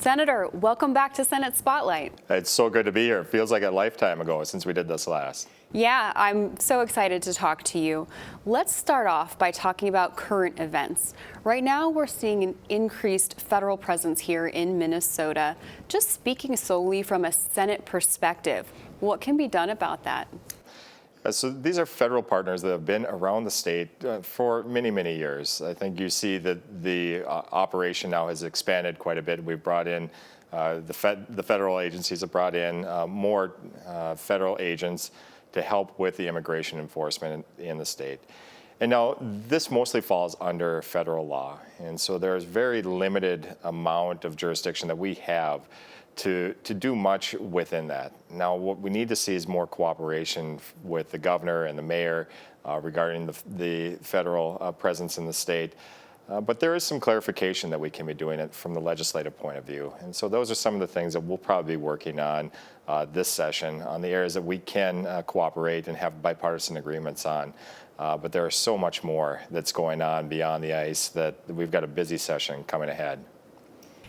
Senator, welcome back to Senate Spotlight. It's so good to be here. It feels like a lifetime ago since we did this last. Yeah, I'm so excited to talk to you. Let's start off by talking about current events. Right now, we're seeing an increased federal presence here in Minnesota. Just speaking solely from a Senate perspective, what can be done about that? So these are federal partners that have been around the state for many, many years. I think you see that the operation now has expanded quite a bit. We've brought in the federal agencies have brought in more federal agents to help with the immigration enforcement in the state. And now this mostly falls under federal law. And so there's very limited amount of jurisdiction that we have to do much within that. Now, what we need to see is more cooperation with the governor and the mayor regarding the federal presence in the state. But there is some clarification that we can be doing it from the legislative point of view. And so those are some of the things that we'll probably be working on this session on the areas that we can cooperate and have bipartisan agreements on. But there is so much more that's going on beyond the ice that we've got a busy session coming ahead.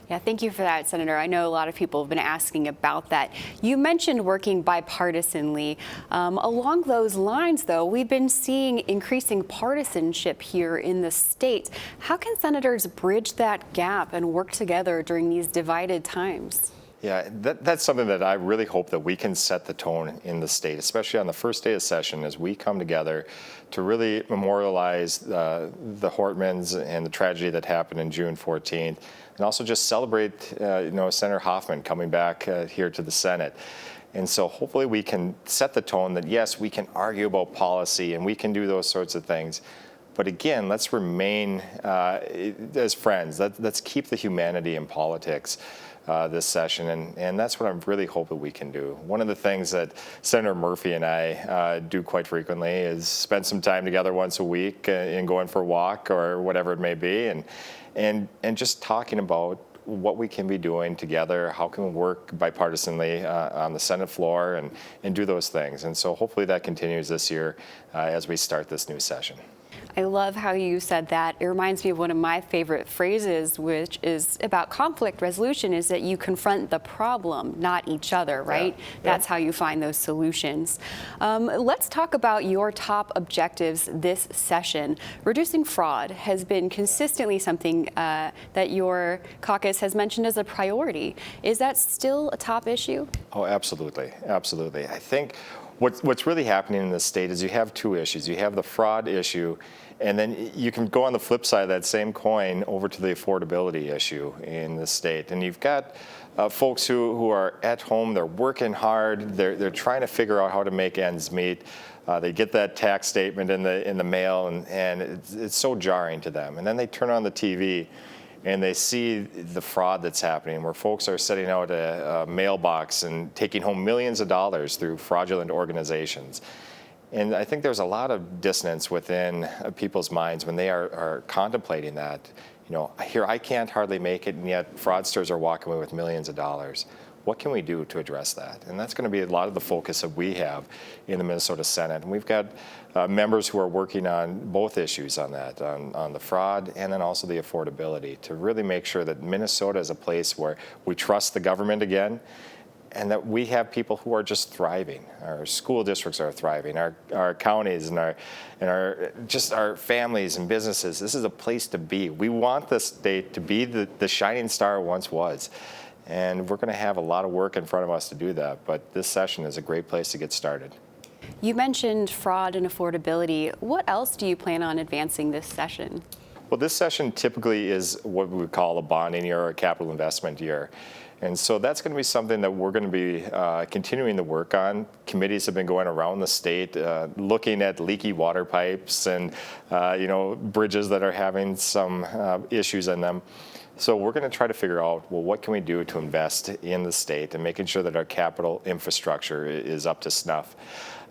Yeah, thank you for that, Senator. I know a lot of people have been asking about that. You mentioned working bipartisanly. Along those lines, though, we've been seeing increasing partisanship here in the state. How can senators bridge that gap and work together during these divided times? Yeah, that's something that I really hope that we can set the tone in the state, especially on the first day of session as we come together to really memorialize the Hortmans and the tragedy that happened in June 14th, and also just celebrate Senator Hoffman coming back here to the Senate. And so hopefully we can set the tone that, yes, we can argue about policy and we can do those sorts of things. But again, let's remain as friends. Let's keep the humanity in politics this session, and that's what I'm really hoping we can do. One of the things that Senator Murphy and I do quite frequently is spend some time together once a week and going for a walk or whatever it may be, and just talking about what we can be doing together, how can we work bipartisanly on the Senate floor and do those things. And so hopefully that continues this year as we start this new session. I love how you said that. It reminds me of one of my favorite phrases, which is about conflict resolution, is that you confront the problem, not each other, right? Yeah. That's how you find those solutions. Let's talk about your top objectives this session. Reducing fraud has been consistently something that your caucus has mentioned as a priority. Is that still a top issue? Oh, absolutely. Absolutely. I think what's really happening in this state is you have two issues. You have the fraud issue, and then you can go on the flip side of that same coin over to the affordability issue in the state. And you've got folks who are at home, they're working hard, they're trying to figure out how to make ends meet. They get that tax statement in the mail, and it's so jarring to them. And then they turn on the TV and they see the fraud that's happening, where folks are setting out a mailbox and taking home millions of dollars through fraudulent organizations. And I think there's a lot of dissonance within people's minds when they are contemplating that. You know, here I can't hardly make it, and yet fraudsters are walking away with millions of dollars. What can we do to address that? And that's going to be a lot of the focus that we have in the Minnesota Senate. And we've got members who are working on both issues on that, on the fraud and then also the affordability, to really make sure that Minnesota is a place where we trust the government again, and that we have people who are just thriving. Our school districts are thriving, our counties and our families and businesses. This is a place to be. We want this state to be the shining star it once was. And we're going to have a lot of work in front of us to do that, but this session is a great place to get started. You mentioned fraud and affordability. What else do you plan on advancing this session? Well, this session typically is what we would call a bonding year or a capital investment year. And so that's going to be something that we're going to be continuing to work on. Committees have been going around the state looking at leaky water pipes and bridges that are having some issues in them. So we're going to try to figure out, well, what can we do to invest in the state and making sure that our capital infrastructure is up to snuff.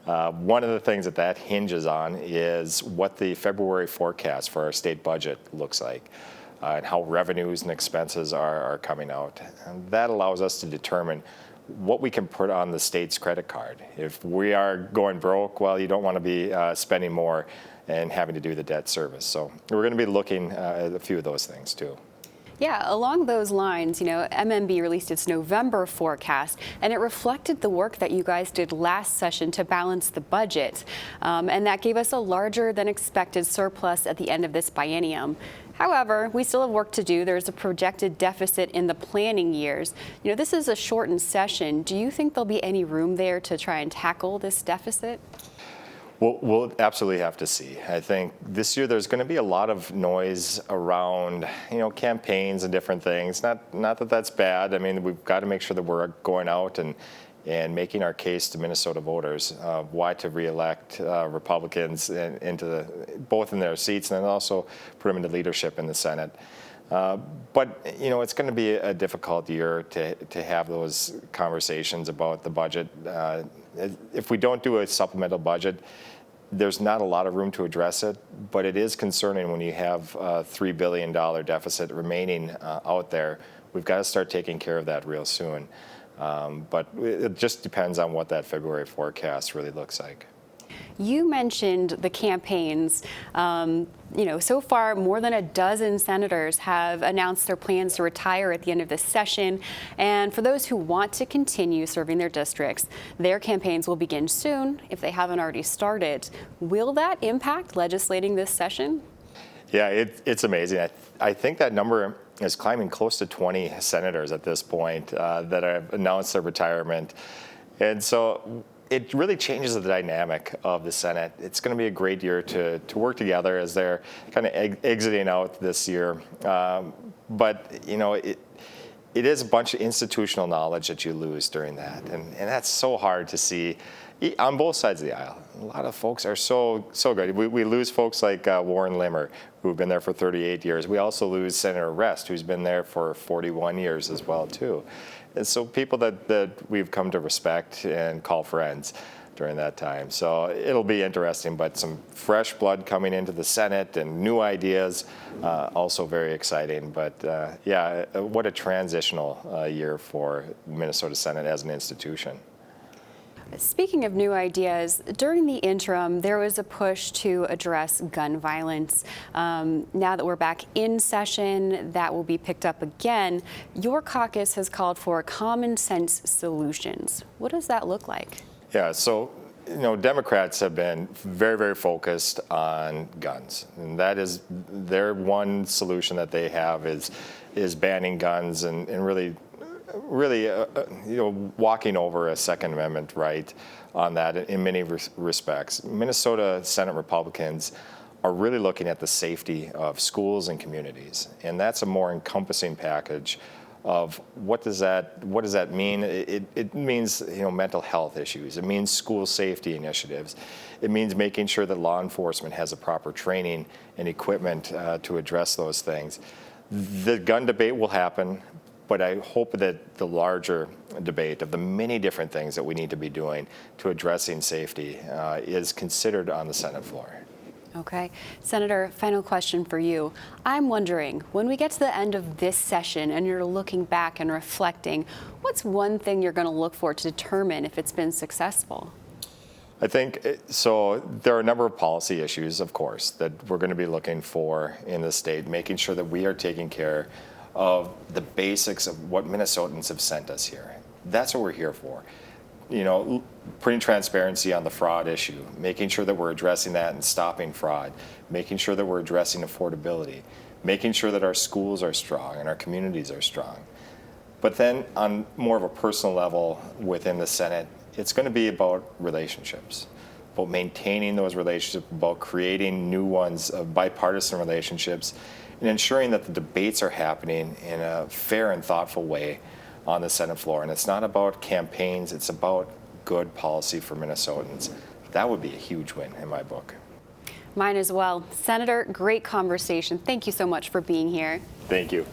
One of the things that hinges on is what the February forecast for our state budget looks like. And how revenues and expenses are coming out. And that allows us to determine what we can put on the state's credit card. If we are going broke, well, you don't want to be spending more and having to do the debt service. So we're going to be looking at a few of those things too. Yeah, along those lines, MMB released its November forecast, and it reflected the work that you guys did last session to balance the budget. And that gave us a larger than expected surplus at the end of this biennium. However, we still have work to do. There's a projected deficit in the planning years. This is a shortened session. Do you think there'll be any room there to try and tackle this deficit? We'll absolutely have to see. I think this year there's going to be a lot of noise around, campaigns and different things. Not that that's bad. I mean, we've got to make sure that we're going out and making our case to Minnesota voters of why to reelect Republicans both in their seats and then also put them into leadership in the Senate. But it's going to be a difficult year to have those conversations about the budget. If we don't do a supplemental budget, there's not a lot of room to address it, but it is concerning when you have a $3 billion deficit remaining out there. We've got to start taking care of that real soon. But it just depends on what that February forecast really looks like. You mentioned the campaigns. So far, more than a dozen senators have announced their plans to retire at the end of this session. And for those who want to continue serving their districts, their campaigns will begin soon if they haven't already started. Will that impact legislating this session? Yeah, it's amazing. I think that number is climbing close to 20 senators at this point that have announced their retirement. And so it really changes the dynamic of the Senate. It's going to be a great year to work together as they're kind of exiting out this year. But, it is a bunch of institutional knowledge that you lose during that. And that's so hard to see on both sides of the aisle. A lot of folks are so good. We lose folks like Warren Limmer, who've been there for 38 years. We also lose Senator Rest, who's been there for 41 years as well, too. And so people that we've come to respect and call friends during that time. So it'll be interesting, but some fresh blood coming into the Senate and new ideas, also very exciting. But what a transitional year for Minnesota Senate as an institution. Speaking of new ideas, during the interim, there was a push to address gun violence. Now that we're back in session, that will be picked up again. Your caucus has called for common sense solutions. What does that look like? Yeah, so Democrats have been very, very focused on guns, and that is their one solution that they have is banning guns and really walking over a Second Amendment right on that in many respects. Minnesota Senate Republicans are really looking at the safety of schools and communities, and that's a more encompassing package of what does that mean? It means mental health issues. It means school safety initiatives. It means making sure that law enforcement has the proper training and equipment to address those things. The gun debate will happen. But I hope that the larger debate of the many different things that we need to be doing to addressing safety is considered on the Senate floor. Okay. Senator, final question for you. I'm wondering, when we get to the end of this session and you're looking back and reflecting, what's one thing you're going to look for to determine if it's been successful? I think so. There are a number of policy issues, of course, that we're going to be looking for in the state, making sure that we are taking care of the basics of what Minnesotans have sent us here. That's what we're here for. Putting transparency on the fraud issue, making sure that we're addressing that and stopping fraud, making sure that we're addressing affordability, making sure that our schools are strong and our communities are strong. But then on more of a personal level within the Senate, it's going to be about relationships, about maintaining those relationships, about creating new ones of bipartisan relationships, and ensuring that the debates are happening in a fair and thoughtful way on the Senate floor. And it's not about campaigns, it's about good policy for Minnesotans. That would be a huge win in my book. Mine as well. Senator, great conversation. Thank you so much for being here. Thank you.